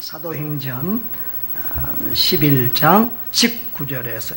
사도행전 11장 19절에서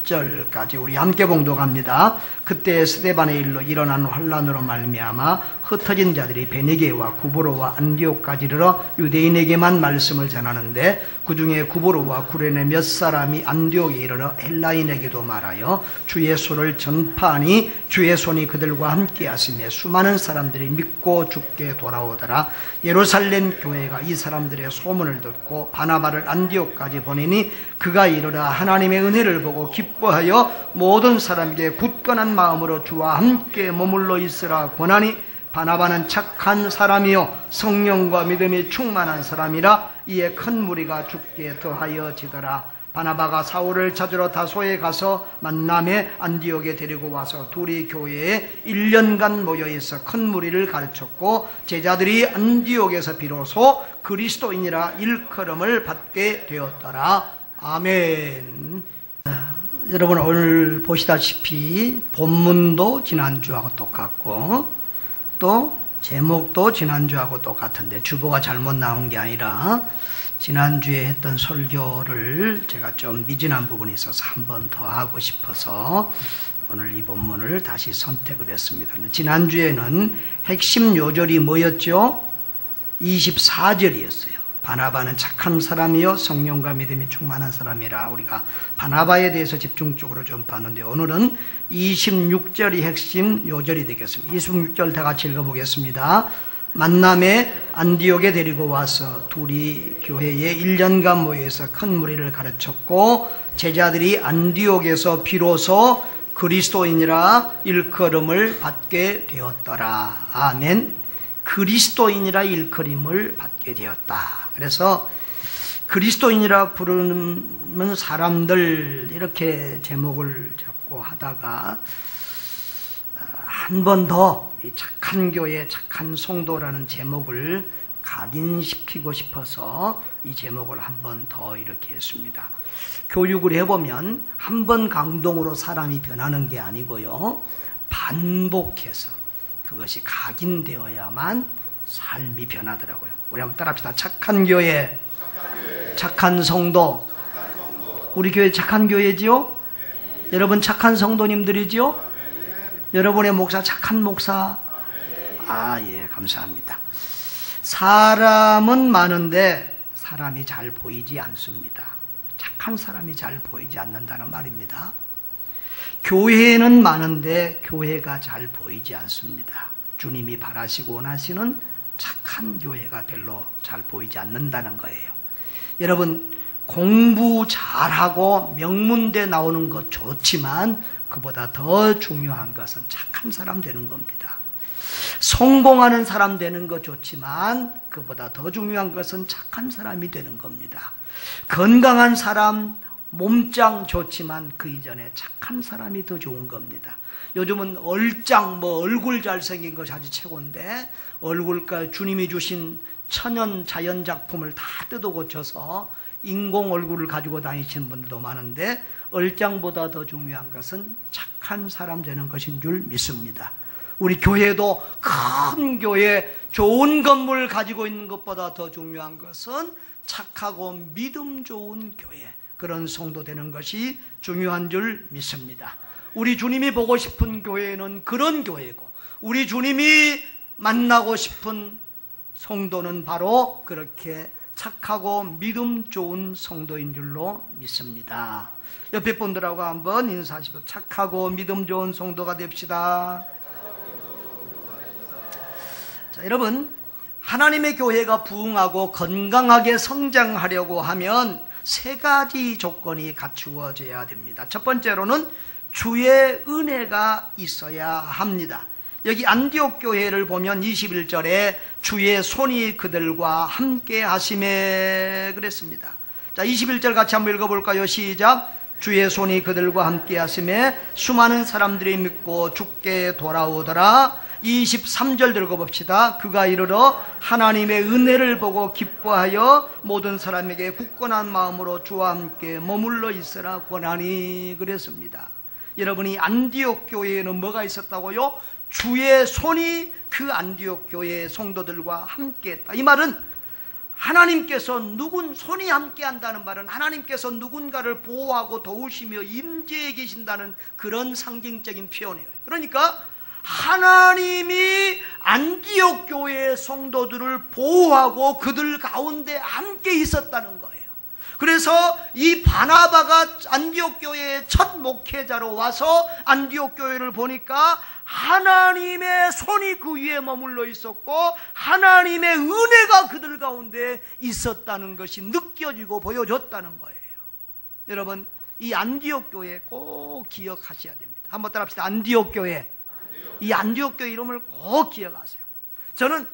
26절까지 우리 함께 봉독합니다. 그때 스데반의 일로 일어난 환란으로 말미암아 흩어진 자들이 베니게와 구브로와 안디옥까지 이르러 유대인에게만 말씀을 전하는데 그 중에 구브로와 구레네 몇 사람이 안디옥에 이르러 헬라인에게도 말하여 주의 소를 전파하니 주의 손이 그들과 함께 하시며 수많은 사람들이 믿고 주께 돌아오더라. 예루살렘 교회가 이 사람들의 소문을 듣고 바나바를 안디옥까지 보내니 그가 이르러 하나님의 은혜를 보고 기뻐하여 모든 사람에게 굳건한 마음으로 주와 함께 머물러 있으라 권하니 바나바는 착한 사람이요 성령과 믿음이 충만한 사람이라. 이에 큰 무리가 주께 더하여 지더라. 바나바가 사울을 찾으러 다소에 가서 만남에 안디옥에 데리고 와서 둘이 교회에 1년간 모여있어 큰 무리를 가르쳤고 제자들이 안디옥에서 비로소 그리스도인이라 일컬음을 받게 되었더라. 아멘. 여러분 오늘 보시다시피 본문도 지난주하고 똑같고 또 제목도 지난주하고 똑같은데 주보가 잘못 나온 게 아니라 지난주에 했던 설교를 제가 좀 미진한 부분이 있어서 한 번 더 하고 싶어서 오늘 이 본문을 다시 선택을 했습니다. 지난주에는 핵심 요절이 뭐였죠? 24절이었어요. 바나바는 착한 사람이요 성령과 믿음이 충만한 사람이라. 우리가 바나바에 대해서 집중적으로 좀 봤는데 오늘은 26절이 핵심 요절이 되겠습니다. 26절 다 같이 읽어보겠습니다. 만남에 안디옥에 데리고 와서 둘이 교회에 1년간 모여서 큰 무리를 가르쳤고 제자들이 안디옥에서 비로소 그리스도인이라 일컬음을 받게 되었더라. 아멘. 그리스도인이라 일컬음을 받게 되었다. 그래서 그리스도인이라 부르는 사람들 이렇게 제목을 잡고 하다가 한 번 더 착한 교회 착한 성도라는 제목을 각인시키고 싶어서 이 제목을 한 번 더 이렇게 했습니다. 교육을 해보면 한 번 감동으로 사람이 변하는 게 아니고요 반복해서 그것이 각인되어야만 삶이 변하더라고요. 우리 한번 따라합시다. 착한 교회, 착한 성도. 우리 교회 착한 교회지요? 여러분 착한 성도님들이지요? 여러분의 목사 착한 목사? 예, 감사합니다. 사람은 많은데 사람이 잘 보이지 않습니다. 착한 사람이 잘 보이지 않는다는 말입니다. 교회는 많은데 교회가 잘 보이지 않습니다. 주님이 바라시고 원하시는 착한 교회가 별로 잘 보이지 않는다는 거예요. 여러분 공부 잘하고 명문대 나오는 것 좋지만 그보다 더 중요한 것은 착한 사람 되는 겁니다. 성공하는 사람 되는 것 좋지만 그보다 더 중요한 것은 착한 사람이 되는 겁니다. 건강한 사람 몸짱 좋지만 그 이전에 착한 사람이 더 좋은 겁니다. 요즘은 얼짱 얼굴 잘생긴 것이 아주 최고인데 얼굴과 주님이 주신 천연 자연 작품을 다 뜯어 고쳐서 인공 얼굴을 가지고 다니시는 분들도 많은데 얼짱보다 더 중요한 것은 착한 사람 되는 것인 줄 믿습니다. 우리 교회도 큰 교회 좋은 건물 가지고 있는 것보다 더 중요한 것은 착하고 믿음 좋은 교회 그런 성도 되는 것이 중요한 줄 믿습니다. 우리 주님이 보고 싶은 교회는 그런 교회고 우리 주님이 만나고 싶은 성도는 바로 그렇게 착하고 믿음 좋은 성도인 줄로 믿습니다. 옆에 분들하고 한번 인사하시고 착하고 믿음 좋은 성도가 됩시다. 자, 여러분 하나님의 교회가 부흥하고 건강하게 성장하려고 하면 세 가지 조건이 갖추어져야 됩니다. 첫 번째로는 주의 은혜가 있어야 합니다. 여기 안디옥 교회를 보면 21절에 주의 손이 그들과 함께 하심에 그랬습니다. 자, 21절 같이 한번 읽어볼까요? 시작. 주의 손이 그들과 함께 하심에 수많은 사람들이 믿고 주께 돌아오더라. 23절 읽어봅시다. 그가 이르러 하나님의 은혜를 보고 기뻐하여 모든 사람에게 굳건한 마음으로 주와 함께 머물러 있으라 권하니 그랬습니다. 여러분이 안디옥 교회에는 뭐가 있었다고요? 주의 손이 그 안디옥 교회의 성도들과 함께 했다. 이 말은 하나님께서 손이 함께 한다는 말은 하나님께서 누군가를 보호하고 도우시며 임재해 계신다는 그런 상징적인 표현이에요. 그러니까 하나님이 안디옥 교회의 성도들을 보호하고 그들 가운데 함께 있었다는 거예요. 그래서 이 바나바가 안디옥 교회의 첫 목회자로 와서 안디옥 교회를 보니까 하나님의 손이 그 위에 머물러 있었고 하나님의 은혜가 그들 가운데 있었다는 것이 느껴지고 보여졌다는 거예요. 여러분, 이 안디옥 교회 꼭 기억하셔야 됩니다. 한번 따라합시다. 안디옥 교회. 이 안디옥 교회 이름을 꼭 기억하세요. 저는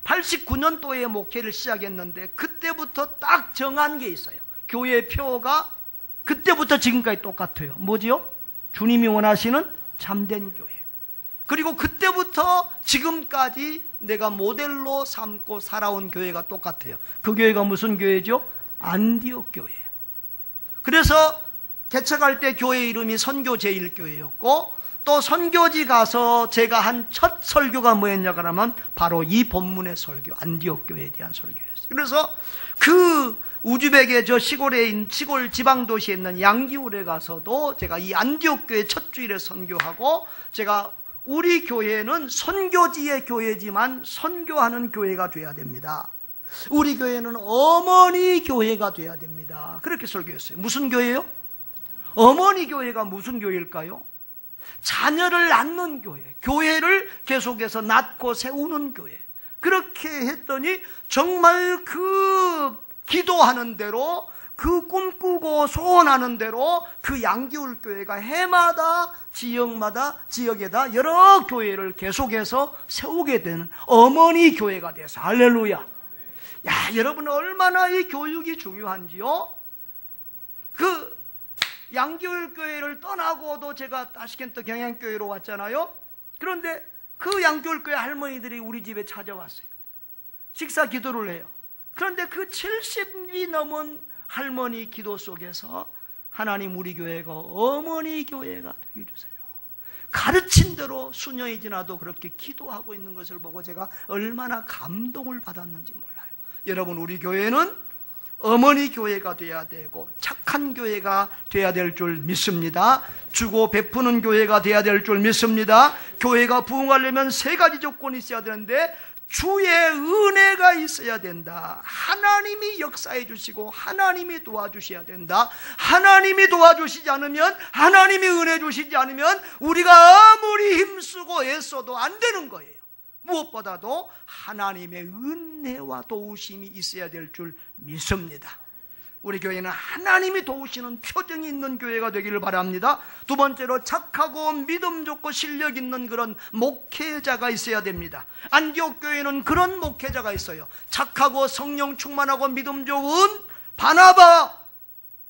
89년도에 목회를 시작했는데 그때부터 딱 정한 게 있어요. 교회 표가 그때부터 지금까지 똑같아요. 뭐지요? 주님이 원하시는 참된 교회. 그리고 그때부터 지금까지 내가 모델로 삼고 살아온 교회가 똑같아요. 그 교회가 무슨 교회죠? 안디옥 교회예요. 그래서 개척할 때 교회 이름이 선교제일교회였고 또 선교지 가서 제가 한 첫 설교가 뭐였냐 그러면 바로 이 본문의 설교, 안디옥 교회에 대한 설교였어요. 그래서 그 우즈벡의 저 시골 지방도시에 있는 양기울에 가서도 제가 이 안디옥 교회 첫 주일에 선교하고, 제가 우리 교회는 선교지의 교회지만 선교하는 교회가 돼야 됩니다. 우리 교회는 어머니 교회가 돼야 됩니다. 그렇게 설교했어요. 무슨 교회요? 어머니 교회가 무슨 교회일까요? 자녀를 낳는 교회, 교회를 계속해서 낳고 세우는 교회. 그렇게 했더니 정말 그 기도하는 대로, 그 꿈꾸고 소원하는 대로 그 양기울 교회가 해마다 지역에다 여러 교회를 계속해서 세우게 되는 어머니 교회가 돼서, 할렐루야. 야, 여러분 얼마나 이 교육이 중요한지요? 그 양기울 교회를 떠나고도 제가 타시켄트 경양교회로 왔잖아요. 그런데 그 양기울 교회 할머니들이 우리 집에 찾아왔어요. 식사 기도를 해요. 그런데 그 70이 넘은 할머니 기도 속에서 하나님 우리 교회가 어머니 교회가 되게 해주세요. 가르친 대로 수년이 지나도 그렇게 기도하고 있는 것을 보고 제가 얼마나 감동을 받았는지 몰라요. 여러분, 우리 교회는 어머니 교회가 돼야 되고 착한 교회가 돼야 될 줄 믿습니다. 주고 베푸는 교회가 돼야 될 줄 믿습니다. 교회가 부흥하려면 세 가지 조건이 있어야 되는데, 주의 은혜가 있어야 된다. 하나님이 역사해 주시고 하나님이 도와주셔야 된다. 하나님이 도와주시지 않으면, 하나님이 은혜 주시지 않으면 우리가 아무리 힘쓰고 애써도 안 되는 거예요. 무엇보다도 하나님의 은혜와 도우심이 있어야 될 줄 믿습니다. 우리 교회는 하나님이 도우시는 표정이 있는 교회가 되기를 바랍니다. 두 번째로, 착하고 믿음 좋고 실력 있는 그런 목회자가 있어야 됩니다. 안디옥 교회는 그런 목회자가 있어요. 착하고 성령 충만하고 믿음 좋은 바나바,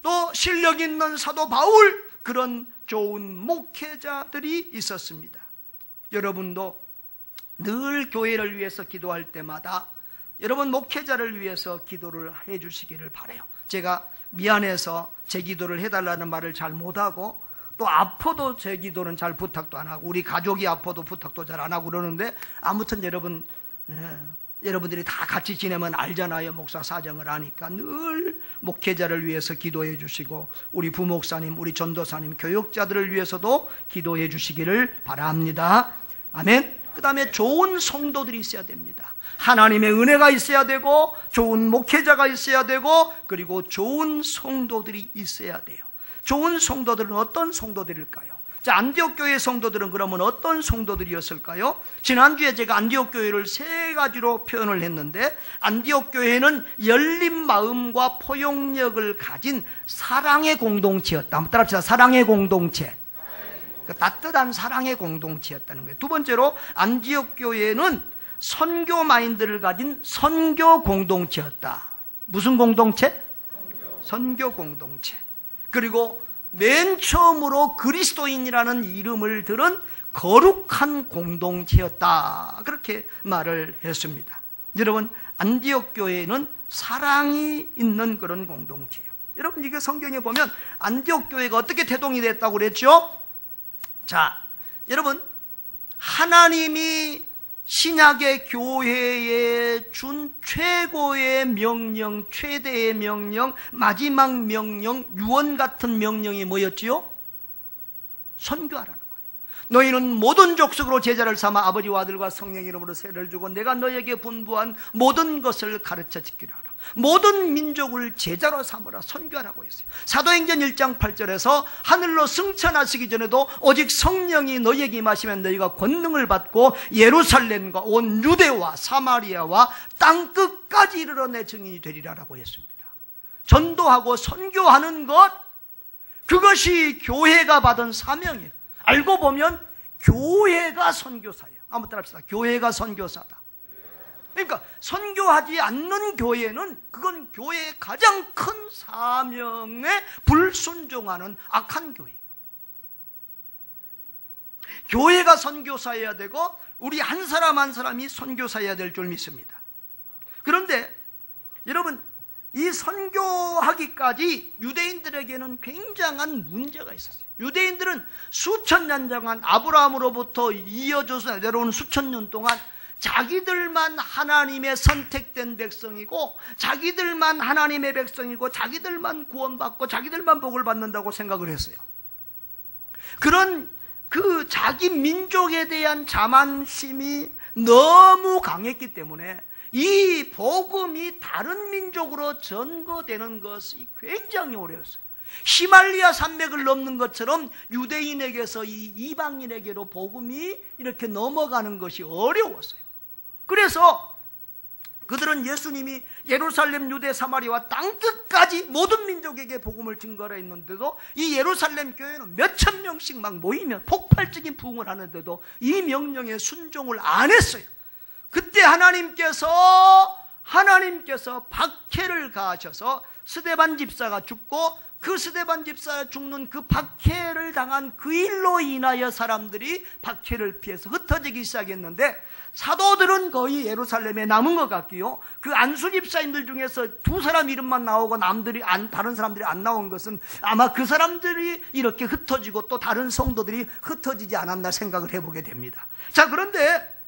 또 실력 있는 사도 바울, 그런 좋은 목회자들이 있었습니다. 여러분도 늘 교회를 위해서 기도할 때마다 여러분 목회자를 위해서 기도를 해 주시기를 바라요. 제가 미안해서 제 기도를 해달라는 말을 잘 못하고, 또 아파도 제 기도는 잘 부탁도 안 하고, 우리 가족이 아파도 부탁도 잘 안 하고 그러는데, 아무튼 여러분들이 다 같이 지내면 알잖아요. 목사 사정을 아니까 늘 목회자를 위해서 기도해 주시고, 우리 부목사님, 우리 전도사님, 교육자들을 위해서도 기도해 주시기를 바랍니다. 아멘. 그 다음에 좋은 성도들이 있어야 됩니다. 하나님의 은혜가 있어야 되고, 좋은 목회자가 있어야 되고, 그리고 좋은 성도들이 있어야 돼요. 좋은 성도들은 어떤 성도들일까요? 자, 안디옥 교회 성도들은 그러면 어떤 성도들이었을까요? 지난주에 제가 안디옥 교회를 세 가지로 표현을 했는데, 안디옥 교회는 열린 마음과 포용력을 가진 사랑의 공동체였다. 한번 따라합시다. 사랑의 공동체. 따뜻한 사랑의 공동체였다는 거예요. 두 번째로, 안디옥 교회는 선교 마인드를 가진 선교 공동체였다. 무슨 공동체? 선교 공동체. 그리고 맨 처음으로 그리스도인이라는 이름을 들은 거룩한 공동체였다. 그렇게 말을 했습니다. 여러분, 안디옥 교회는 사랑이 있는 그런 공동체예요. 여러분, 이게 성경에 보면 안디옥 교회가 어떻게 태동이 됐다고 그랬죠? 자, 여러분, 하나님이 신약의 교회에 준 최고의 명령, 최대의 명령, 마지막 명령, 유언 같은 명령이 뭐였지요? 선교하라는 거예요. 너희는 모든 족속으로 제자를 삼아 아버지와 아들과 성령 이름으로 세례를 주고 내가 너희에게 분부한 모든 것을 가르쳐 지키라. 모든 민족을 제자로 삼으라. 선교하라고 했어요. 사도행전 1장 8절에서 하늘로 승천하시기 전에도 오직 성령이 너희에게 임하시면 너희가 권능을 받고 예루살렘과 온 유대와 사마리아와 땅끝까지 이르러 내 증인이 되리라라고 했습니다. 전도하고 선교하는 것, 그것이 교회가 받은 사명이에요. 알고 보면 교회가 선교사예요. 한번 따라합시다. 교회가 선교사다. 그러니까 선교하지 않는 교회는 그건 교회의 가장 큰 사명에 불순종하는 악한 교회. 교회가 선교사여야 되고 우리 한 사람 한 사람이 선교사여야 될 줄 믿습니다. 그런데 여러분, 이 선교하기까지 유대인들에게는 굉장한 문제가 있었어요. 유대인들은 수천 년 동안 아브라함으로부터 이어져서 내려온 수천 년 동안 자기들만 하나님의 선택된 백성이고 자기들만 하나님의 백성이고 자기들만 구원받고 자기들만 복을 받는다고 생각을 했어요. 그런 그 자기 민족에 대한 자만심이 너무 강했기 때문에 이 복음이 다른 민족으로 전거되는 것이 굉장히 어려웠어요. 히말리아 산맥을 넘는 것처럼 유대인에게서 이 이방인에게로 복음이 이렇게 넘어가는 것이 어려웠어요. 그래서 그들은 예수님이 예루살렘, 유대, 사마리아와 땅끝까지 모든 민족에게 복음을 증거하라 했는데도 이 예루살렘 교회는 몇천 명씩 막 모이면 폭발적인 부흥을 하는데도 이 명령에 순종을 안 했어요. 그때 하나님께서 박해를 가하셔서 스데반 집사가 죽고 그 스데반 집사가 죽는 그 박해를 당한 그 일로 인하여 사람들이 박해를 피해서 흩어지기 시작했는데 사도들은 거의 예루살렘에 남은 것 같고요. 그 안수 집사님들 중에서 두 사람 이름만 나오고 다른 사람들이 안 나온 것은 아마 그 사람들이 이렇게 흩어지고 또 다른 성도들이 흩어지지 않았나 생각을 해보게 됩니다. 자, 그런데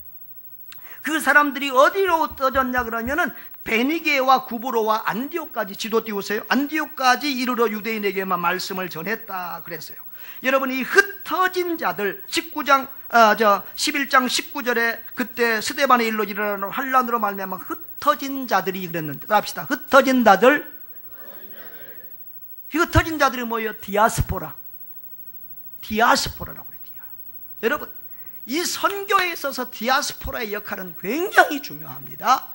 그 사람들이 어디로 떠졌냐 그러면은 베니게와 구브로와 안디옥까지, 지도 띄우세요. 안디옥까지 이르러 유대인에게만 말씀을 전했다 그랬어요. 여러분, 이 흩어진 자들 11장 19절에 그때 스데반의 일로 일어나는 환란으로 말미암아 흩어진 자들이 그랬는데, 합시다. 흩어진 자들. 흩어진 자들이 뭐예요? 디아스포라라고 그래요. 여러분, 이 선교에 있어서 디아스포라의 역할은 굉장히 중요합니다.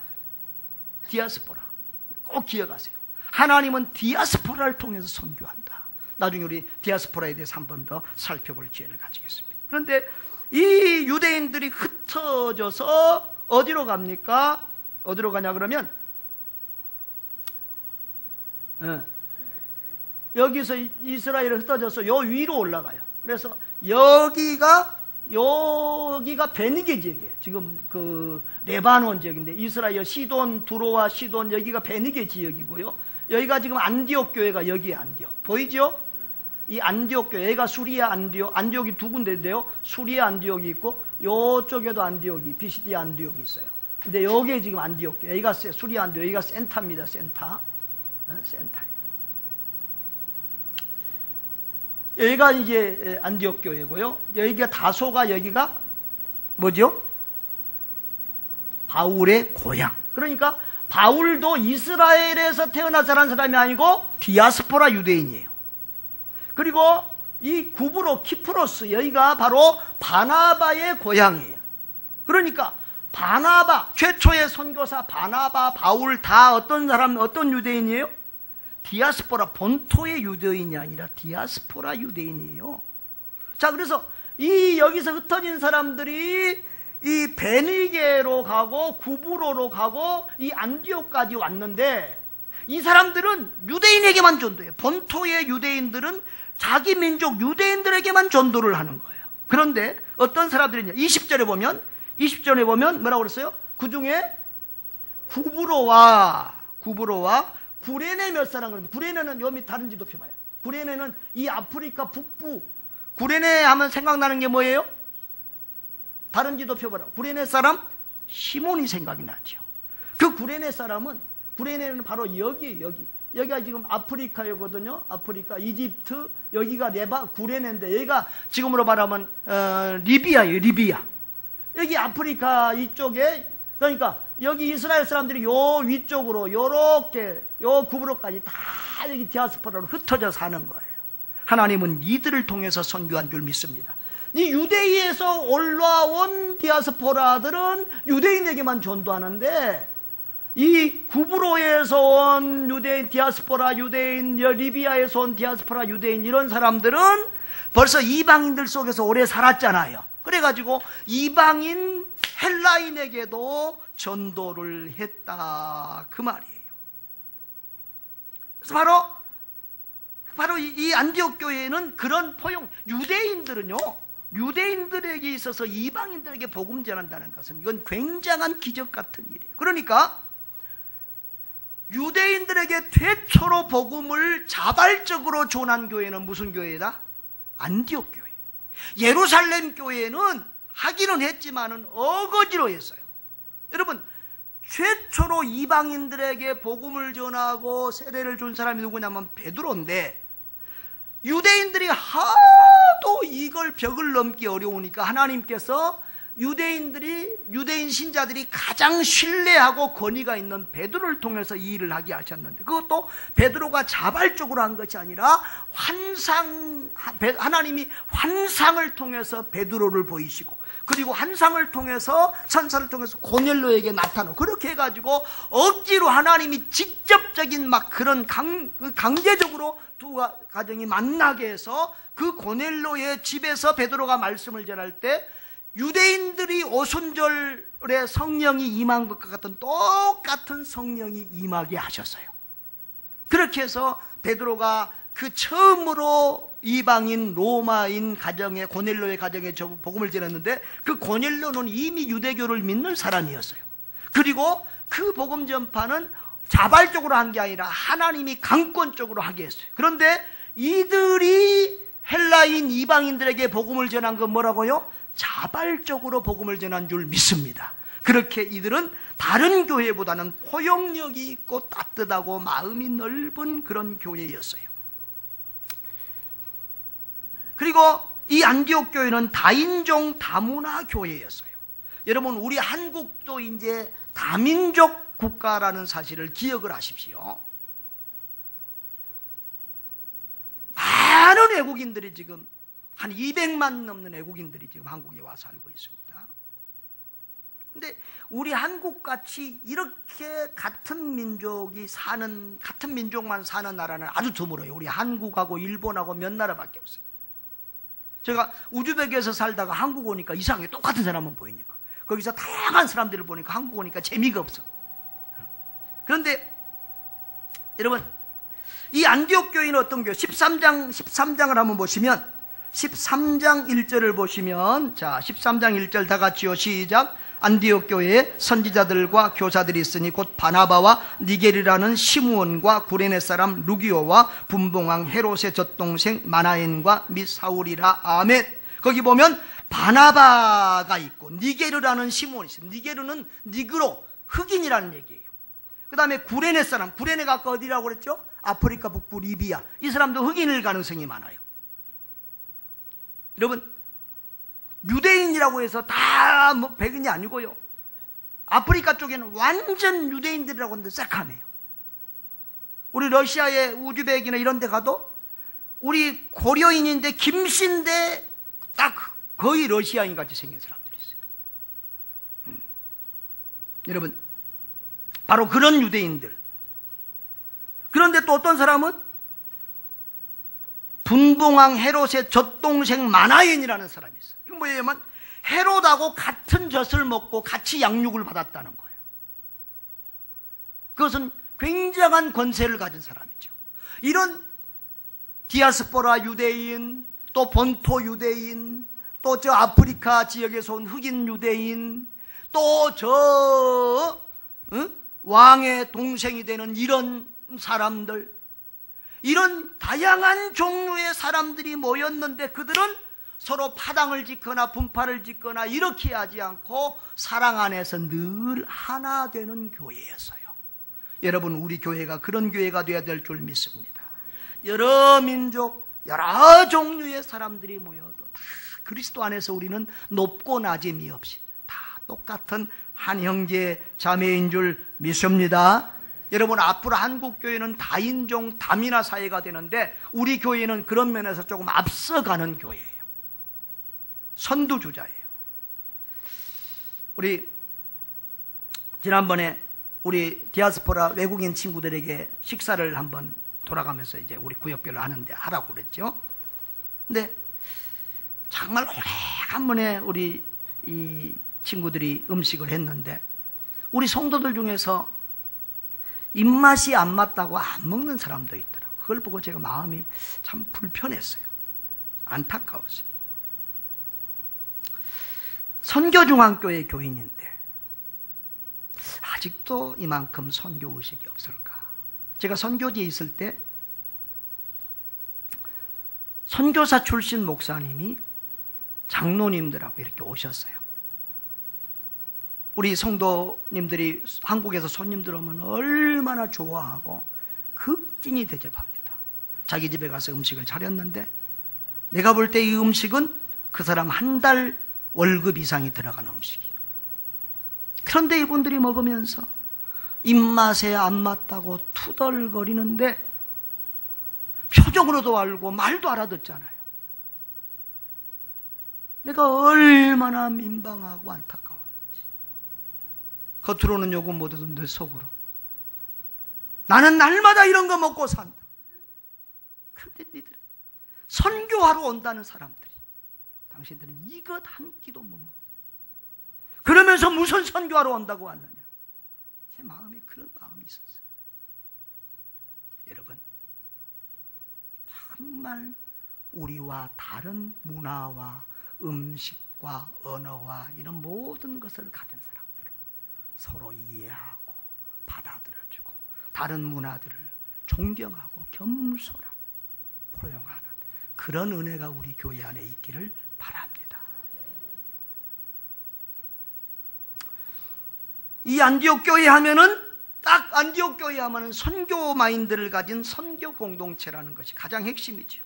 디아스포라 꼭 기억하세요. 하나님은 디아스포라를 통해서 선교한다. 나중에 우리 디아스포라에 대해서 한 번 더 살펴볼 기회를 가지겠습니다. 그런데 이 유대인들이 흩어져서 어디로 갑니까? 어디로 가냐 그러면 여기서 이스라엘이 흩어져서 요 위로 올라가요. 그래서 여기가 베니게 지역이에요. 지금 그 레바논 지역인데 이스라엘 시돈, 두로와 시돈, 여기가 베니게 지역이고요. 여기가 지금 안디옥 교회가 여기에 안디옥 보이죠? 이 안디옥 교회, 여기가 수리아 안디옥이 두 군데인데요. 수리아 안디옥이 있고 요쪽에도 안디옥이, 비시디아 안디옥이 있어요. 근데 여기에 지금 안디옥 교회, 여기가 수리아 안디옥, 여기가 센타입니다. 센타예요. 여기가 이제 안디옥 교회고요. 여기가 다소가, 여기가 뭐죠? 바울의 고향. 그러니까 바울도 이스라엘에서 태어나 자란 사람이 아니고 디아스포라 유대인이에요. 그리고 이 구브로, 키프로스, 여기가 바로 바나바의 고향이에요. 그러니까 바나바, 최초의 선교사 바나바, 바울 다 어떤 유대인이에요? 디아스포라, 본토의 유대인이 아니라 디아스포라 유대인이에요. 자, 그래서 여기서 흩어진 사람들이 이 베니게로 가고 구브로로 가고 이 안디옥까지 왔는데 이 사람들은 유대인에게만 전도해요. 본토의 유대인들은 자기 민족 유대인들에게만 전도를 하는 거예요. 그런데 어떤 사람들이냐? 20절에 보면 뭐라고 그랬어요? 그 중에 구브로와 구레네 몇 사람 그러는데, 구레네는 요 밑 다른 지도표 봐요. 구레네는 이 아프리카 북부, 구레네 하면 생각나는 게 뭐예요? 다른 지도표 봐라. 구레네 사람 시몬이 생각이 나죠. 그 구레네 사람은, 구레네는 바로 여기에요. 여기가 지금 아프리카거든요. 아프리카, 이집트, 여기가 구레네인데, 여기가 지금으로 말하면 리비아예요. 리비아. 여기 아프리카 이쪽에, 그러니까 여기 이스라엘 사람들이 요 위쪽으로 요렇게 요 구부로까지 다 여기 디아스포라로 흩어져 사는 거예요. 하나님은 이들을 통해서 선교한 줄 믿습니다. 이 유대인에서 올라온 디아스포라들은 유대인에게만 전도하는데, 이 구브로에서 온 유대인 디아스포라 유대인, 리비아에서 온 디아스포라 유대인, 이런 사람들은 벌써 이방인들 속에서 오래 살았잖아요. 그래가지고 이방인 헬라인에게도 전도를 했다, 그 말이에요. 그래서 바로 이 안디옥 교회는 그런 포용, 유대인들에게 있어서 이방인들에게 복음 전한다는 것은 이건 굉장한 기적 같은 일이에요. 그러니까 유대인들에게 최초로 복음을 자발적으로 전한 교회는 무슨 교회다? 안디옥 교회. 예루살렘 교회는 하기는 했지만은 어거지로 했어요. 여러분, 최초로 이방인들에게 복음을 전하고 세례를 준 사람이 누구냐면 베드로인데, 유대인들이 하도 이걸 벽을 넘기 어려우니까 하나님께서 유대인 신자들이 가장 신뢰하고 권위가 있는 베드로를 통해서 이 일을 하게 하셨는데, 그것도 베드로가 자발적으로 한 것이 아니라 하나님이 환상을 통해서 베드로를 보이시고, 그리고 환상을 통해서, 천사를 통해서 고넬로에게 나타나고, 그렇게 해가지고 억지로 하나님이 직접적인 막 그런 강제적으로 두 가정이 만나게 해서 그 고넬로의 집에서 베드로가 말씀을 전할 때 유대인들이 오순절에 성령이 임한 것과 같은 똑같은 성령이 임하게 하셨어요. 그렇게 해서 베드로가 그 처음으로 이방인 로마인 가정에, 고넬로의 가정에 복음을 전했는데, 그 고넬로는 이미 유대교를 믿는 사람이었어요. 그리고 그 복음 전파는 자발적으로 한 게 아니라 하나님이 강권적으로 하게 했어요. 그런데 이들이 헬라인 이방인들에게 복음을 전한 건 뭐라고요? 자발적으로 복음을 전한 줄 믿습니다. 그렇게 이들은 다른 교회보다는 포용력이 있고 따뜻하고 마음이 넓은 그런 교회였어요. 그리고 이 안디옥 교회는 다인종 다문화 교회였어요. 여러분, 우리 한국도 이제 다민족 국가라는 사실을 기억을 하십시오. 많은 외국인들이 지금 한 200만 넘는 외국인들이 지금 한국에 와서 살고 있습니다. 근데 우리 한국같이 이렇게 같은 민족만 사는 나라는 아주 드물어요. 우리 한국하고 일본하고 몇 나라밖에 없어요. 제가 우즈벡에서 살다가 한국 오니까 이상하게 똑같은 사람만 보이니까, 거기서 다양한 사람들을 보니까 한국 오니까 재미가 없어. 그런데 여러분, 이 안디옥 교회는 어떤 교회? 13장을 한번 보시면, 13장 1절을 보시면, 자, 13장 1절 다 같이요, 시작. 안디옥 교회에 선지자들과 교사들이 있으니 곧 바나바와 니게르라는 시므온과 구레네 사람 루기오와 분봉왕 헤롯의 젖동생 마나엔과 및 사울이라. 아멘. 거기 보면 바나바가 있고 니게르라는 시므온이 있어요. 니게르는 니그로, 흑인이라는 얘기예요. 그 다음에 구레네 사람, 구레네가 아까 어디라고 그랬죠? 아프리카 북부 리비아. 이 사람도 흑인일 가능성이 많아요. 여러분, 유대인이라고 해서 다 백인이 아니고요. 아프리카 쪽에는 완전 유대인들이라고 하는데 새카매요. 우리 러시아의 우즈벡이나 이런 데 가도 우리 고려인인데 김씨인데 딱 거의 러시아인 같이 생긴 사람들이 있어요. 여러분, 바로 그런 유대인들. 그런데 또 어떤 사람은 분봉왕 헤롯의 젖동생 마나엔이라는 사람이 있어요. 이건 뭐냐면 헤롯하고 같은 젖을 먹고 같이 양육을 받았다는 거예요. 그것은 굉장한 권세를 가진 사람이죠. 이런 디아스포라 유대인, 또 본토 유대인, 또 저 아프리카 지역에서 온 흑인 유대인, 또 저 왕의 동생이 되는 이런 사람들, 이런 다양한 종류의 사람들이 모였는데 그들은 서로 파당을 짓거나 분파를 짓거나 이렇게 하지 않고 사랑 안에서 늘 하나 되는 교회였어요. 여러분, 우리 교회가 그런 교회가 되어야 될 줄 믿습니다. 여러 민족, 여러 종류의 사람들이 모여도 다 그리스도 안에서 우리는 높고 낮음이 없이 다 똑같은 한 형제 자매인 줄 믿습니다. 여러분, 앞으로 한국교회는 다인종 다민화 사회가 되는데 우리 교회는 그런 면에서 조금 앞서가는 교회예요. 선두주자예요. 우리 지난번에 우리 디아스포라 외국인 친구들에게 식사를 한번 돌아가면서 이제 우리 구역별로 하는데 하라고 그랬죠. 근데 정말 오래간만에 우리 이 친구들이 음식을 했는데 우리 성도들 중에서 입맛이 안 맞다고 안 먹는 사람도 있더라고요. 그걸 보고 제가 마음이 참 불편했어요. 안타까웠어요. 선교중앙교회 교인인데 아직도 이만큼 선교의식이 없을까? 제가 선교지에 있을 때 선교사 출신 목사님이 장로님들하고 이렇게 오셨어요. 우리 성도님들이 한국에서 손님들 오면 얼마나 좋아하고 극진히 대접합니다. 자기 집에 가서 음식을 차렸는데 내가 볼 때 이 음식은 그 사람 한 달 월급 이상이 들어가는 음식이에요. 그런데 이분들이 먹으면서 입맛에 안 맞다고 투덜거리는데 표정으로도 알고 말도 알아듣잖아요. 내가 얼마나 민망하고 안타까웠는지. 겉으로는 욕은 못하던데 속으로 나는 날마다 이런 거 먹고 산다. 그런데 니들 선교하러 온다는 사람들이 당신들은 이것 한 끼도 못 먹어. 그러면서 무슨 선교하러 온다고 왔느냐. 제 마음에 그런 마음이 있었어요. 여러분, 정말 우리와 다른 문화와 음식과 언어와 이런 모든 것을 가진 사람들 서로 이해하고 받아들여주고 다른 문화들을 존경하고 겸손하고 포용하는 그런 은혜가 우리 교회 안에 있기를 바랍니다. 이 안디옥 교회 하면은 딱 안디옥 교회 하면은 선교 마인드를 가진 선교 공동체라는 것이 가장 핵심이죠.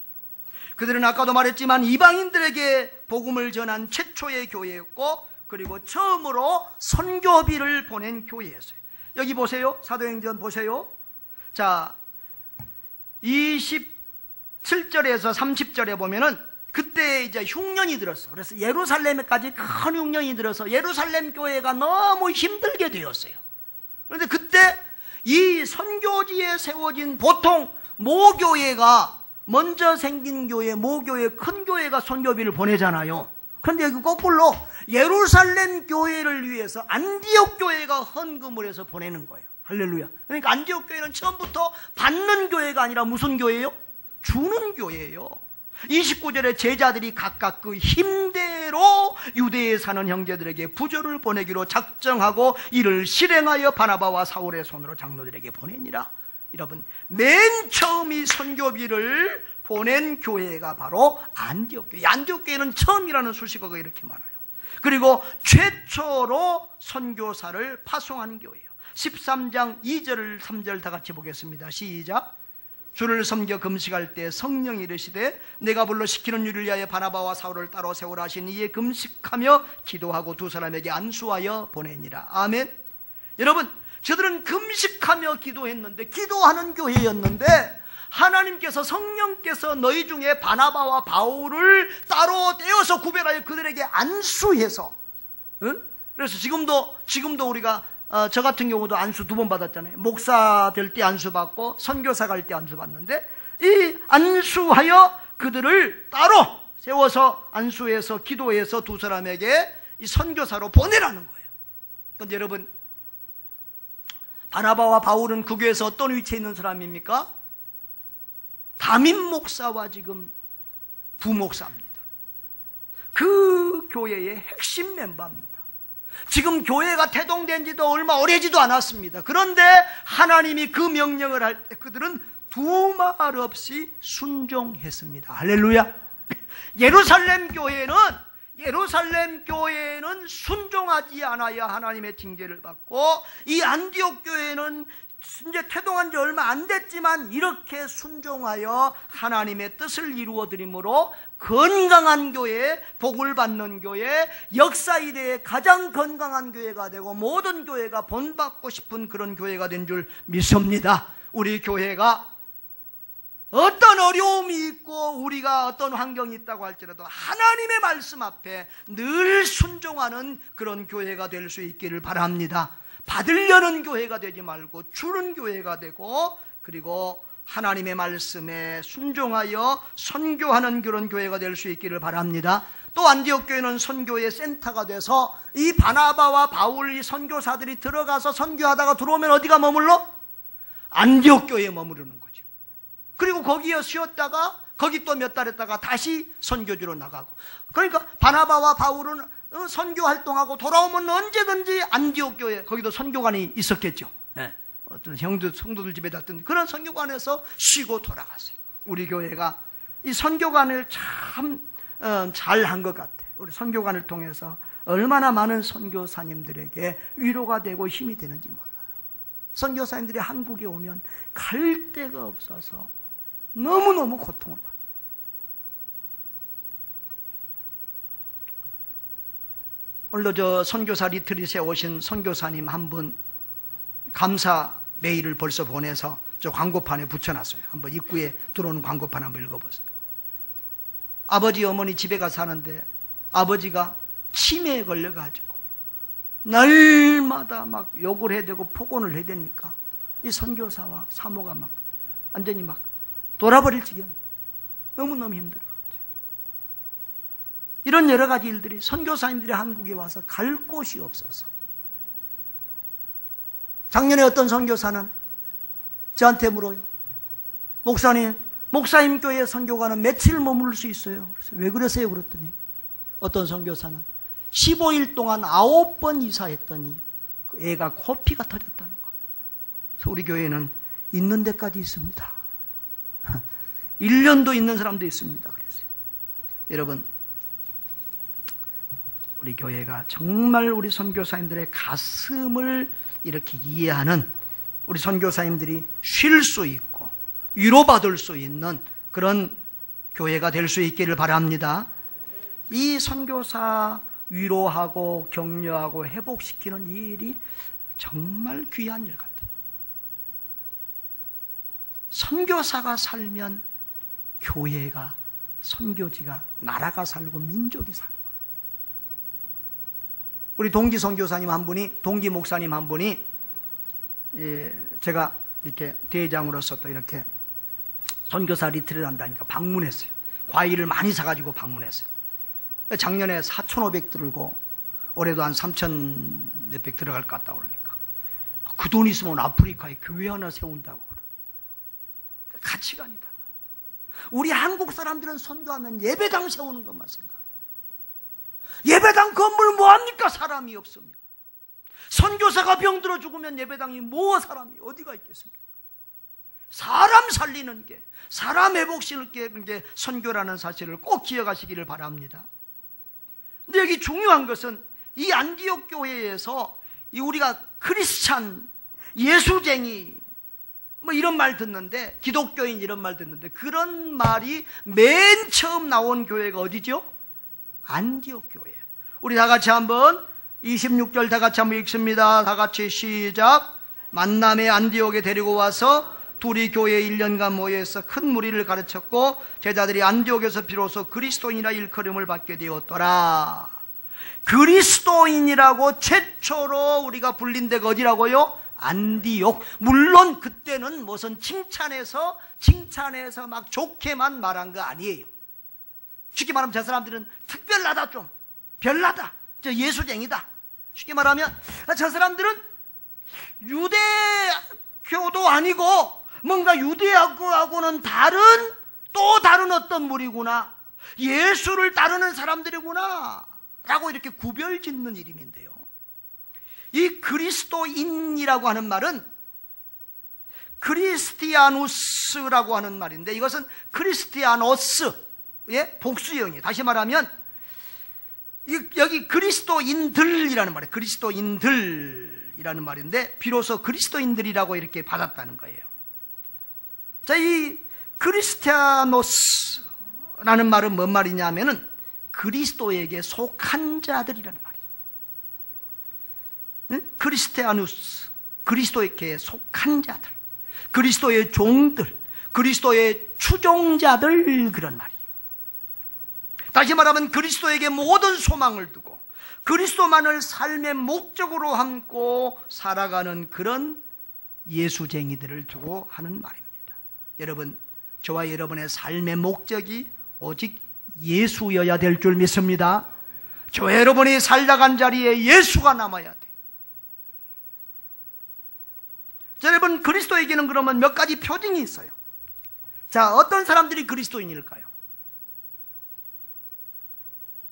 그들은 아까도 말했지만 이방인들에게 복음을 전한 최초의 교회였고 그리고 처음으로 선교비를 보낸 교회였어요. 여기 보세요. 사도행전 보세요. 자, 27절에서 30절에 보면은 그때 이제 흉년이 들었어. 그래서 예루살렘에까지 큰 흉년이 들어서 예루살렘 교회가 너무 힘들게 되었어요. 그런데 그때 이 선교지에 세워진 보통 모교회가 먼저 생긴 교회, 모교회, 큰 교회가 선교비를 보내잖아요. 그런데 여기 거꾸로 예루살렘 교회를 위해서 안디옥 교회가 헌금을 해서 보내는 거예요. 할렐루야. 그러니까 안디옥 교회는 처음부터 받는 교회가 아니라 무슨 교회예요? 주는 교회예요. 29절에 제자들이 각각 그 힘대로 유대에 사는 형제들에게 부조를 보내기로 작정하고 이를 실행하여 바나바와 사울의 손으로 장로들에게 보내니라. 여러분, 맨 처음 이 선교비를 보낸 교회가 바로 안디옥 교회. 안디옥 교회는 처음이라는 수식어가 이렇게 많아요. 그리고 최초로 선교사를 파송한 교회예요. 13장 2절 3절 다 같이 보겠습니다. 시작. 주를 섬겨 금식할 때 성령이 이르시되 내가 불러 시키는 일을 위하여 바나바와 사울을 따로 세우라 하신 이에 금식하며 기도하고 두 사람에게 안수하여 보내니라. 아멘. 여러분, 저들은 금식하며 기도했는데, 기도하는 교회였는데 하나님께서, 성령께서 너희 중에 바나바와 바울을 따로 떼어서 구별하여 그들에게 안수해서, 응? 그래서 지금도 우리가 저 같은 경우도 안수 2번 받았잖아요. 목사 될 때 안수 받고 선교사 갈 때 안수 받는데, 이 안수하여 그들을 따로 세워서 안수해서 기도해서 두 사람에게 이 선교사로 보내라는 거예요. 그런데 여러분, 바나바와 바울은 그 교회에서 어떤 위치에 있는 사람입니까? 담임 목사와 지금 부목사입니다. 그 교회의 핵심 멤버입니다. 지금 교회가 태동된 지도 얼마 오래지도 않았습니다. 그런데 하나님이 그 명령을 할 때 그들은 두말 없이 순종했습니다. 할렐루야. 예루살렘 교회는 순종하지 않아야 하나님의 징계를 받고, 이 안디옥 교회는 이제 태동한 지 얼마 안 됐지만 이렇게 순종하여 하나님의 뜻을 이루어드림으로 건강한 교회, 복을 받는 교회, 역사 이래의 가장 건강한 교회가 되고 모든 교회가 본받고 싶은 그런 교회가 된 줄 믿습니다. 우리 교회가 어떤 어려움이 있고 우리가 어떤 환경이 있다고 할지라도 하나님의 말씀 앞에 늘 순종하는 그런 교회가 될 수 있기를 바랍니다. 받으려는 교회가 되지 말고 주는 교회가 되고, 그리고 하나님의 말씀에 순종하여 선교하는 그런 교회가 될 수 있기를 바랍니다. 또 안디옥 교회는 선교의 센터가 돼서 이 바나바와 바울, 이 선교사들이 들어가서 선교하다가 들어오면 어디가 머물러? 안디옥 교회에 머무르는 거죠. 그리고 거기에 쉬었다가 거기 또 몇 달 있다가 다시 선교지로 나가고, 그러니까 바나바와 바울은 선교 활동하고 돌아오면 언제든지 안디옥 교회, 거기도 선교관이 있었겠죠. 네. 어떤 성도들 집에 갔던 그런 선교관에서 쉬고 돌아갔어요. 우리 교회가 이 선교관을 참 잘한 것 같아요. 우리 선교관을 통해서 얼마나 많은 선교사님들에게 위로가 되고 힘이 되는지 몰라요. 선교사님들이 한국에 오면 갈 데가 없어서 너무너무 고통을 받아요. 오늘도 저 선교사 리트릿에 오신 선교사님 한 분 감사 메일을 벌써 보내서 저 광고판에 붙여놨어요. 한번 입구에 들어오는 광고판 한번 읽어보세요. 아버지 어머니 집에 가서 사는데 아버지가 치매에 걸려가지고 날마다 막 욕을 해야 되고 폭언을 해야 되니까 이 선교사와 사모가 막 완전히 막 돌아버릴 지경, 너무너무 힘들어가지고 이런 여러 가지 일들이, 선교사님들이 한국에 와서 갈 곳이 없어서. 작년에 어떤 선교사는 저한테 물어요. 목사님 교회 선교가는 며칠 머무를 수 있어요. 그래서 왜 그러세요? 그랬더니 어떤 선교사는 15일 동안 9번 이사했더니 그 애가 코피가 터졌다는 거. 그래서 우리 교회는 있는 데까지 있습니다. 1년도 있는 사람도 있습니다. 그랬어요. 여러분, 우리 교회가 정말 우리 선교사님들의 가슴을 이렇게 이해하는, 우리 선교사님들이 쉴 수 있고 위로받을 수 있는 그런 교회가 될 수 있기를 바랍니다. 이 선교사 위로하고 격려하고 회복시키는 이 일이 정말 귀한 일 같아요. 선교사가 살면 교회가, 선교지가, 나라가 살고 민족이 사는 거예요. 우리 동기 선교사님 한 분이, 동기 목사님 한 분이, 제가 이렇게 대회장으로서 또 이렇게 선교사 리트를 한다니까 방문했어요. 과일을 많이 사가지고 방문했어요. 작년에 4,500 들고 올해도 한 3,000 몇백 들어갈 것 같다고 그러니까 그 돈 있으면 아프리카에 교회 하나 세운다고 그래. 가치관이다. 우리 한국 사람들은 선교하면 예배당 세우는 것만 생각해요. 예배당 건물 뭐합니까? 사람이 없으면. 선교사가 병들어 죽으면 예배당이 뭐 사람이 어디가 있겠습니까? 사람 살리는 게, 사람 회복시키는 게 선교라는 사실을 꼭 기억하시기를 바랍니다. 근데 여기 중요한 것은 이 안디옥 교회에서 이 우리가 크리스찬, 예수쟁이 뭐 이런 말 듣는데, 기독교인 이런 말 듣는데, 그런 말이 맨 처음 나온 교회가 어디죠? 안디옥 교회. 우리 다 같이 한번 26절 다 같이 한번 읽습니다. 다 같이 시작. 만남의 안디옥에 데리고 와서 둘이 교회에 1년간 모여서 큰 무리를 가르쳤고 제자들이 안디옥에서 비로소 그리스도인이라 일컬음을 받게 되었더라. 그리스도인이라고 최초로 우리가 불린 데가 어디라고요? 안디옥. 물론 그때는 무슨 칭찬해서 막 좋게만 말한 거 아니에요. 쉽게 말하면 저 사람들은 특별하다, 좀 별나다, 저 예수쟁이다. 쉽게 말하면 저 사람들은 유대교도 아니고 뭔가 유대하고는 또 다른 어떤 무리구나, 예수를 따르는 사람들이구나 라고 이렇게 구별짓는 이름인데요, 이 그리스도인이라고 하는 말은 크리스티아누스라고 하는 말인데, 이것은 크리스티아노스, 복수형이에요. 다시 말하면 여기 그리스도인들이라는 말이에요. 그리스도인들이라는 말인데 비로소 그리스도인들이라고 이렇게 받았다는 거예요. 자, 이 크리스티아노스라는 말은 뭔 말이냐면은 그리스도에게 속한 자들이라는 말이에요. 크리스티아누스, 그리스도에게 속한 자들, 그리스도의 종들, 그리스도의 추종자들, 그런 말이에요. 다시 말하면 그리스도에게 모든 소망을 두고 그리스도만을 삶의 목적으로 삼고 살아가는 그런 예수쟁이들을 두고 하는 말입니다. 여러분, 저와 여러분의 삶의 목적이 오직 예수여야 될 줄 믿습니다. 저와 여러분이 살다간 자리에 예수가 남아야 돼. 자, 여러분, 그리스도에게는 그러면 몇 가지 표징이 있어요. 자, 어떤 사람들이 그리스도인일까요?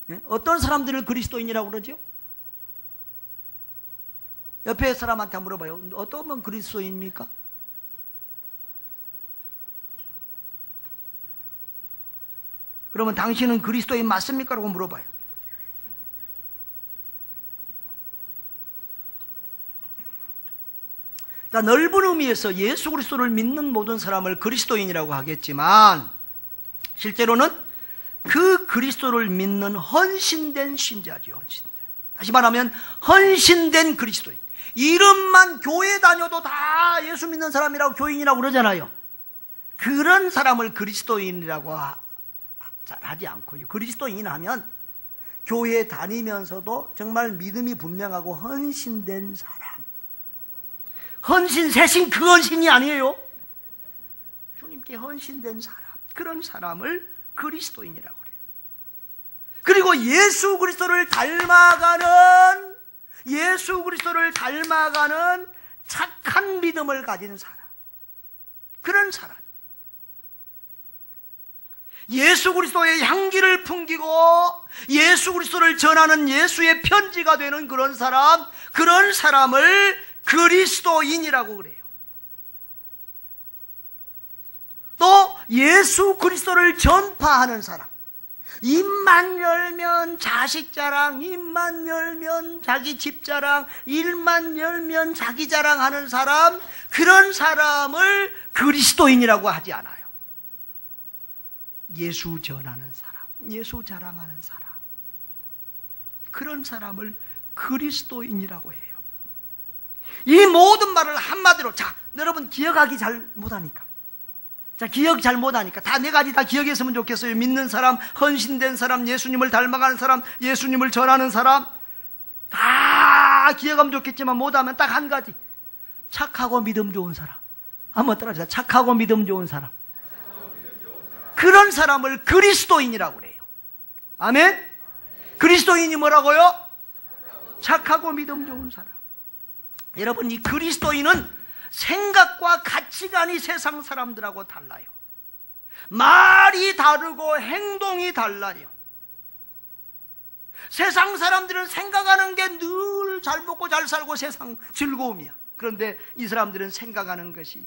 네? 어떤 사람들을 그리스도인이라고 그러죠? 옆에 사람한테 물어봐요. 어떤 분 그리스도인입니까? 그러면 당신은 그리스도인 맞습니까? 라고 물어봐요. 자, 넓은 의미에서 예수 그리스도를 믿는 모든 사람을 그리스도인이라고 하겠지만 실제로는 그 그리스도를 믿는 헌신된 신자죠. 헌신된. 다시 말하면 헌신된 그리스도인. 이름만 교회 다녀도 다 예수 믿는 사람이라고 교인이라고 그러잖아요. 그런 사람을 그리스도인이라고 하지 않고요. 그리스도인 하면 교회 다니면서도 정말 믿음이 분명하고 헌신된 사람. 헌신, 새신 그 헌신이 아니에요. 주님께 헌신된 사람. 그런 사람을 그리스도인이라고 그래요. 그리고 예수 그리스도를 닮아가는 착한 믿음을 가진 사람. 그런 사람. 예수 그리스도의 향기를 풍기고 예수 그리스도를 전하는 예수의 편지가 되는 그런 사람을 그리스도인이라고 그래요. 또 예수 그리스도를 전파하는 사람. 입만 열면 자식 자랑, 입만 열면 자기 집 자랑, 일만 열면 자기 자랑하는 사람, 그런 사람을 그리스도인이라고 하지 않아요. 예수 전하는 사람, 예수 자랑하는 사람, 그런 사람을 그리스도인이라고 해요. 이 모든 말을 한마디로, 자, 여러분 기억하기 잘 못하니까. 자, 기억 잘 못하니까 다 네 가지 다 기억했으면 좋겠어요. 믿는 사람, 헌신된 사람, 예수님을 닮아가는 사람, 예수님을 전하는 사람, 다 기억하면 좋겠지만 못하면 딱 한 가지. 착하고 믿음 좋은 사람. 한번 따라하자. 착하고 믿음 좋은 사람. 그런 사람을 그리스도인이라고 그래요. 아멘? 그리스도인이 뭐라고요? 착하고 믿음 좋은 사람. 여러분, 이 그리스도인은 생각과 가치관이 세상 사람들하고 달라요. 말이 다르고 행동이 달라요. 세상 사람들은 생각하는 게 늘 잘 먹고 잘 살고 세상 즐거움이야. 그런데 이 사람들은 생각하는 것이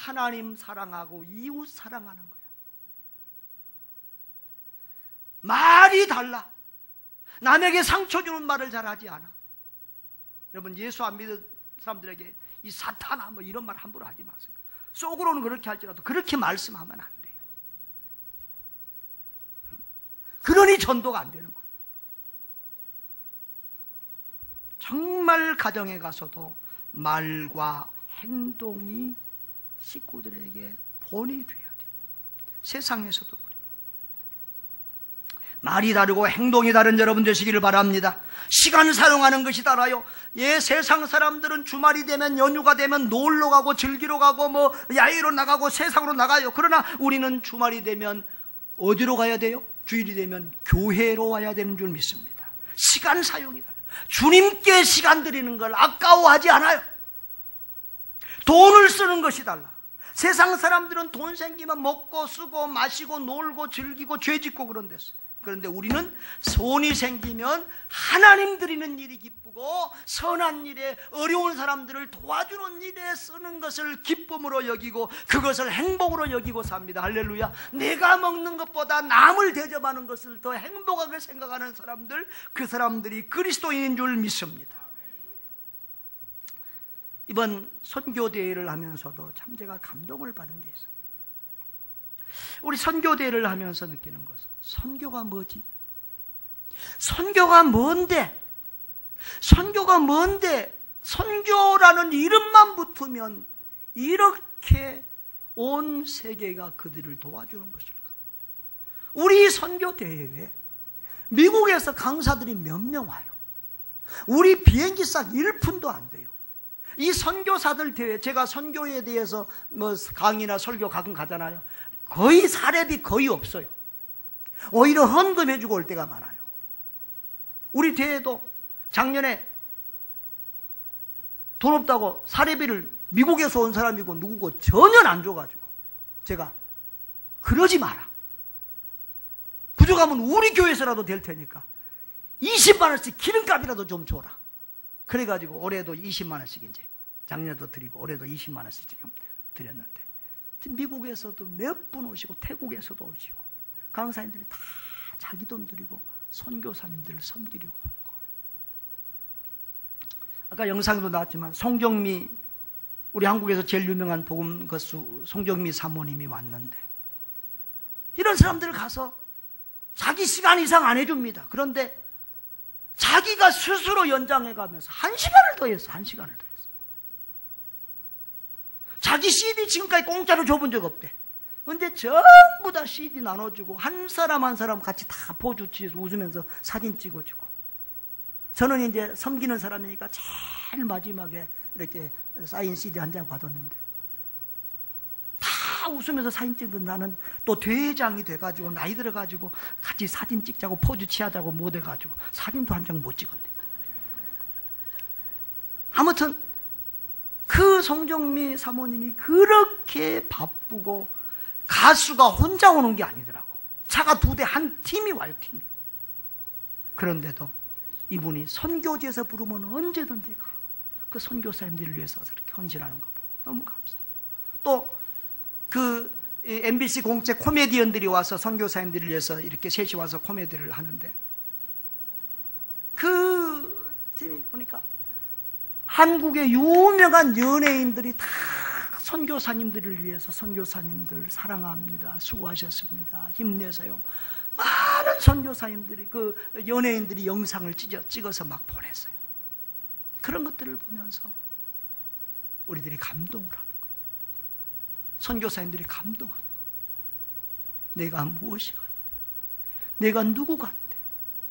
하나님 사랑하고 이웃 사랑하는 거야. 말이 달라. 남에게 상처 주는 말을 잘하지 않아. 여러분, 예수 안 믿는 사람들에게 이 사탄아 뭐 이런 말 함부로 하지 마세요. 속으로는 그렇게 할지라도 그렇게 말씀하면 안 돼요. 그러니 전도가 안 되는 거예요. 정말 가정에 가서도 말과 행동이 식구들에게 본이 돼야 돼요. 세상에서도 그래요. 말이 다르고 행동이 다른 여러분 되시기를 바랍니다. 시간 사용하는 것이 달라요. 예, 세상 사람들은 주말이 되면, 연휴가 되면 놀러 가고 즐기러 가고 뭐 야외로 나가고 세상으로 나가요. 그러나 우리는 주말이 되면 어디로 가야 돼요? 주일이 되면 교회로 와야 되는 줄 믿습니다. 시간 사용이 달라요. 주님께 시간 드리는 걸 아까워하지 않아요. 돈을 쓰는 것이 달라. 세상 사람들은 돈 생기면 먹고 쓰고 마시고 놀고 즐기고 죄 짓고 그런 데서. 그런데 우리는 손이 생기면 하나님 드리는 일이 기쁘고 선한 일에 어려운 사람들을 도와주는 일에 쓰는 것을 기쁨으로 여기고 그것을 행복으로 여기고 삽니다. 할렐루야. 내가 먹는 것보다 남을 대접하는 것을 더 행복하게 생각하는 사람들, 그 사람들이 그리스도인인 줄 믿습니다. 이번 선교대회를 하면서도 참 제가 감동을 받은 게 있어요. 우리 선교대회를 하면서 느끼는 것은 선교가 뭐지? 선교가 뭔데? 선교가 뭔데? 선교라는 이름만 붙으면 이렇게 온 세계가 그들을 도와주는 것일까? 우리 선교대회에 미국에서 강사들이 몇 명 와요. 우리 비행기값 1푼도 안 돼요. 이 선교사들 대회, 제가 선교에 대해서 뭐 강의나 설교 가끔 가잖아요. 거의 사례비 거의 없어요. 오히려 헌금해주고 올 때가 많아요. 우리 대회도 작년에 돈 없다고 사례비를 미국에서 온 사람이고 누구고 전혀 안 줘가지고 제가 그러지 마라. 부족하면 우리 교회에서라도 될 테니까 20만 원씩 기름값이라도 좀 줘라. 그래가지고 올해도 20만 원씩 이제 작년도 드리고 올해도 20만 원씩 지금 드렸는데 미국에서도 몇 분 오시고 태국에서도 오시고 강사님들이 다 자기 돈 들이고 선교사님들을 섬기려고 하는 거예요. 아까 영상도 나왔지만 송정미, 우리 한국에서 제일 유명한 복음 가수 송정미 사모님이 왔는데 이런 사람들 가서 자기 시간 이상 안 해줍니다. 그런데 자기가 스스로 연장해가면서 1시간을 더 했어. 1시간을 더 했어. 자기 CD 지금까지 공짜로 줘본 적 없대. 근데 전부 다 CD 나눠주고 한 사람 한 사람 같이 다 포즈 취해서 웃으면서 사진 찍어주고. 저는 이제 섬기는 사람이니까 제일 마지막에 이렇게 사인 CD 한 장 받았는데 다 웃으면서 사진 찍던 나는 또 대장이 돼가지고 나이 들어가지고 같이 사진 찍자고 포즈 취하자고 못 해가지고 사진도 한 장 못 찍었네. 아무튼 그 송정미 사모님이 그렇게 바쁘고 가수가 혼자 오는 게 아니더라고. 차가 2대 한 팀이 와요. 팀이. 그런데도 이분이 선교지에서 부르면 언제든지 가고 그 선교사님들을 위해서 그렇게 헌신하는 거 보고 너무 감사해요. 또 그 MBC 공채 코미디언들이 와서 선교사님들을 위해서 이렇게 셋이 와서 코미디를 하는데 그 팀이 보니까 한국의 유명한 연예인들이 다 선교사님들을 위해서 선교사님들 사랑합니다. 수고하셨습니다. 힘내세요. 많은 선교사님들이 그 연예인들이 영상을 찍어서 막 보냈어요. 그런 것들을 보면서 우리들이 감동을 하는 거예요. 선교사님들이 감동하는 거예요. 내가 무엇이 간대? 내가 누구 간대?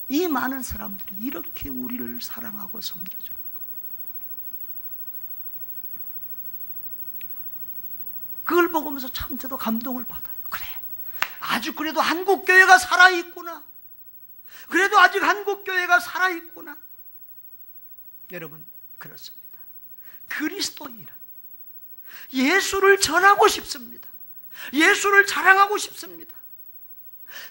이 많은 사람들이 이렇게 우리를 사랑하고 섬겨주는 거예요. 그걸 보면서 참 저도 감동을 받아요. 그래, 아주 그래도 한국교회가 살아있구나. 그래도 아직 한국교회가 살아있구나. 여러분, 그렇습니다. 그리스도인은 예수를 전하고 싶습니다. 예수를 자랑하고 싶습니다.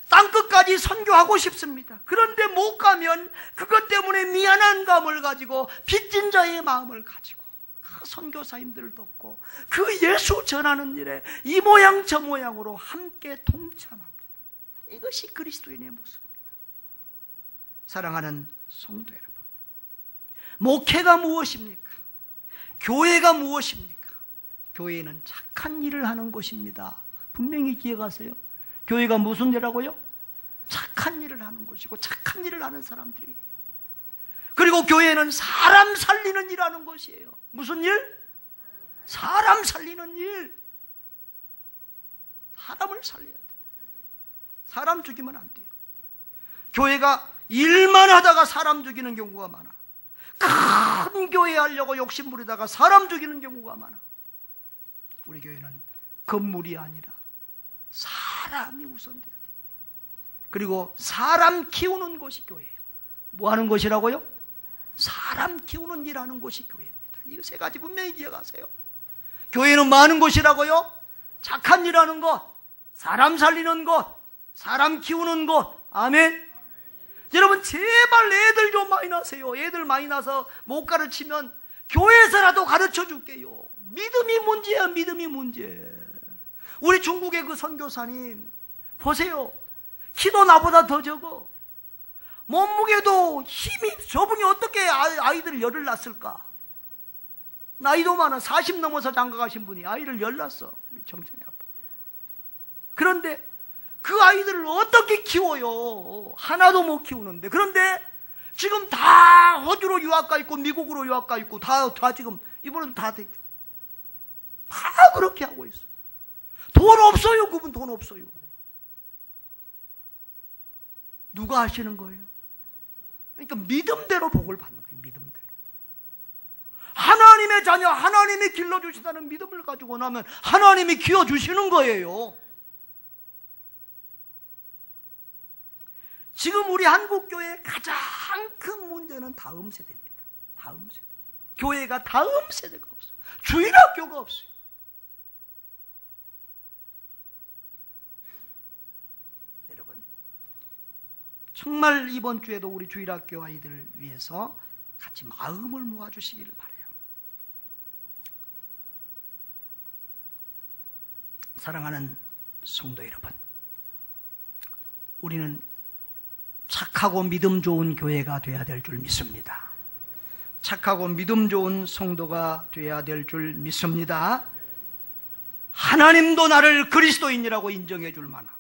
땅끝까지 선교하고 싶습니다. 그런데 못 가면 그것 때문에 미안한 감을 가지고 빚진 자의 마음을 가지고 선교사님들을 돕고 그 예수 전하는 일에 이 모양 저 모양으로 함께 동참합니다. 이것이 그리스도인의 모습입니다. 사랑하는 성도 여러분, 목회가 무엇입니까? 교회가 무엇입니까? 교회는 착한 일을 하는 곳입니다. 분명히 기억하세요. 교회가 무슨 일이라고요? 착한 일을 하는 곳이고 착한 일을 하는 사람들이에요. 그리고 교회는 사람 살리는 일 하는 곳이에요. 무슨 일? 사람 살리는 일. 사람을 살려야 돼요. 사람 죽이면 안 돼요. 교회가 일만 하다가 사람 죽이는 경우가 많아. 큰 교회 하려고 욕심부리다가 사람 죽이는 경우가 많아. 우리 교회는 건물이 아니라 사람이 우선돼야 돼요. 그리고 사람 키우는 곳이 교회예요. 뭐 하는 곳이라고요? 사람 키우는 일 하는 곳이 교회입니다. 이 세 가지 분명히 기억하세요. 교회는 많은 곳이라고요? 착한 일 하는 곳, 사람 살리는 곳, 사람 키우는 곳, 아멘. 여러분 제발 애들 좀 많이 낳으세요. 애들 많이 낳아서 못 가르치면 교회에서라도 가르쳐 줄게요. 믿음이 문제야. 믿음이 문제. 우리 중국의 그 선교사님 보세요. 키도 나보다 더 적어. 몸무게도 힘이, 저분이 어떻게 아이들 열을 낳았을까? 나이도 많아. 40 넘어서 장가 가신 분이 아이를 열 낳았어. 우리 정찬이 아빠. 그런데 그 아이들을 어떻게 키워요? 하나도 못 키우는데. 그런데 지금 다 호주로 유학 가 있고 미국으로 유학 가 있고 다 지금 이번은 다 됐죠. 다 그렇게 하고 있어. 돈 없어요. 그분 돈 없어요. 누가 하시는 거예요? 그러니까 믿음대로 복을 받는 거예요. 믿음대로. 하나님의 자녀, 하나님이 길러주신다는 믿음을 가지고 나면 하나님이 키워주시는 거예요. 지금 우리 한국교회의 가장 큰 문제는 다음 세대입니다. 다음 세대. 교회가 다음 세대가 없어요. 주일학교가 없어요. 여러분, 정말 이번 주에도 우리 주일학교 아이들을 위해서 같이 마음을 모아주시기를 바라요. 사랑하는 성도 여러분, 우리는 착하고 믿음 좋은 교회가 되어야 될 줄 믿습니다. 착하고 믿음 좋은 성도가 되어야 될 줄 믿습니다. 하나님도 나를 그리스도인이라고 인정해 줄 만하고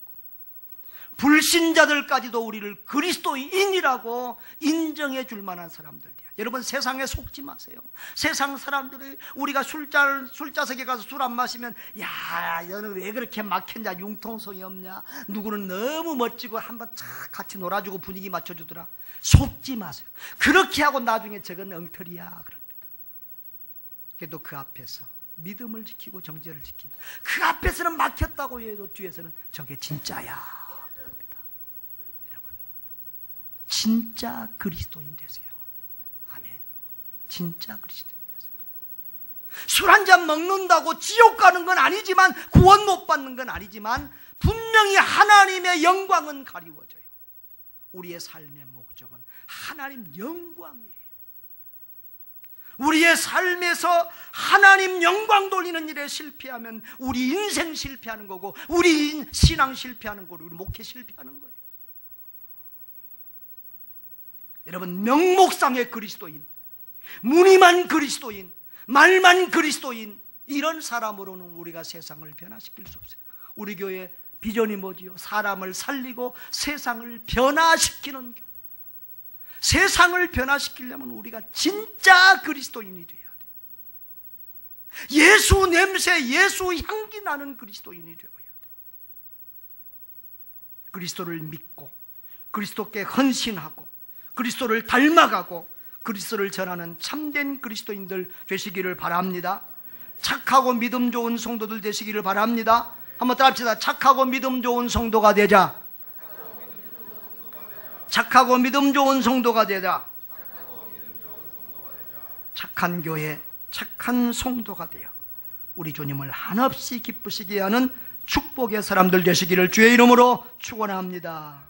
불신자들까지도 우리를 그리스도인이라고 인정해 줄 만한 사람들. 여러분 세상에 속지 마세요. 세상 사람들이 우리가 술자석에 가서 술 안 마시면 야 너는 왜 그렇게 막혔냐, 융통성이 없냐, 누구는 너무 멋지고 한번 착 같이 놀아주고 분위기 맞춰주더라. 속지 마세요. 그렇게 하고 나중에 저건 엉터리야 그럽니다. 그래도 그 앞에서 믿음을 지키고 정죄를 지키면 그 앞에서는 막혔다고 해도 뒤에서는 저게 진짜야 그럽니다. 여러분 진짜 그리스도인 되세요. 진짜 그리스도인 되세요. 술 한 잔 먹는다고 지옥 가는 건 아니지만, 구원 못 받는 건 아니지만 분명히 하나님의 영광은 가리워져요. 우리의 삶의 목적은 하나님 영광이에요. 우리의 삶에서 하나님 영광 돌리는 일에 실패하면 우리 인생 실패하는 거고, 우리 신앙 실패하는 거고, 우리 목회 실패하는 거예요. 여러분 명목상의 그리스도인, 무늬만 그리스도인, 말만 그리스도인, 이런 사람으로는 우리가 세상을 변화시킬 수 없어요. 우리 교회 비전이 뭐지요? 사람을 살리고 세상을 변화시키는 교회. 세상을 변화시키려면 우리가 진짜 그리스도인이 돼야 돼요. 예수 냄새, 예수 향기 나는 그리스도인이 되어야 돼요. 그리스도를 믿고 그리스도께 헌신하고 그리스도를 닮아가고 그리스도를 전하는 참된 그리스도인들 되시기를 바랍니다. 착하고 믿음 좋은 성도들 되시기를 바랍니다. 한번 따라합시다. 착하고 믿음 좋은 성도가 되자. 착하고 믿음 좋은 성도가 되자. 착한 교회, 착한 성도가 되어 우리 주님을 한없이 기쁘시게 하는 축복의 사람들 되시기를 주의 이름으로 축원합니다.